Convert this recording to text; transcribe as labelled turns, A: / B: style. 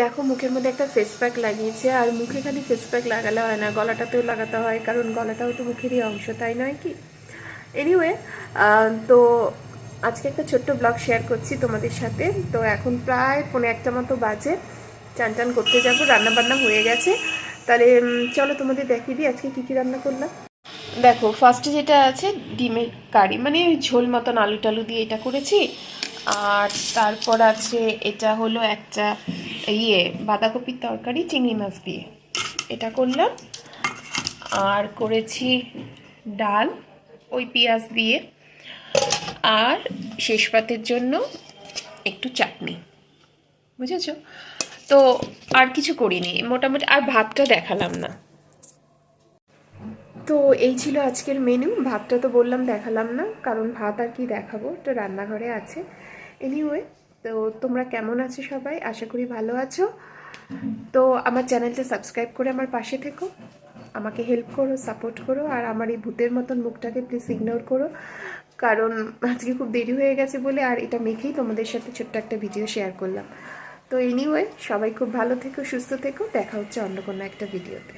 A: দেখো মুখের মধ্যে একটা ফেস প্যাক লাগিয়েছে, আর মুখে খালি ফেস প্যাক লাগালে হয় না, গলাটাতেও লাগাতে হয়, কারণ গলাটাও তো মুখেরই অংশ, তাই নয় কি? এনিওয়ে, তো আজকে একটা ছোট্ট ব্লগ শেয়ার করছি তোমাদের সাথে। তো এখন প্রায় 1:45 মতো বাজে, চান টান করতে যাবো, রান্নাবান্না হয়ে গেছে। তাহলে চলো তোমাদের দেখিয়ে দিই আজকে কী কী রান্না করলাম। দেখো ফার্স্টে যেটা আছে ডিমের কারি, মানে ঝোল মতন আলু টালু দিয়ে এটা করেছি। আর তারপর আছে এটা হলো একটা বাঁধাকপির তরকারি চিংড়ি মাছ দিয়ে, এটা করলাম। আর করেছি ডাল ওই পেঁয়াজ দিয়ে, আর শেষ পাতের জন্য একটু চাটনি, বুঝেছো? তো আর কিছু করিনি মোটামুটি, আর ভাতটা দেখালাম না। তো এই ছিল আজকের মেনু। ভাতটা তো বললাম দেখালাম না, কারণ ভাত আর কি দেখাবো, তো রান্নাঘরে আছে। এনিওয়ে, তো তোমরা কেমন আছো সবাই? আশা করি ভালো আছো। তো আমার চ্যানেলটা সাবস্ক্রাইব করে আমার পাশে থেকো, আমাকে হেল্প করো, সাপোর্ট করো। আর আমার এই ভূতের মতন মুখটাকে প্লিজ ইগনোর করো, কারণ আজকে খুব দেরি হয়ে গেছে বলে আর এটা মেখেই তোমাদের সাথে ছোট্ট একটা ভিডিও শেয়ার করলাম। তো এনিওয়ে, সবাই খুব ভালো থেকো, সুস্থ থেকো, দেখা হচ্ছে অন্য কোনো একটা ভিডিওতে।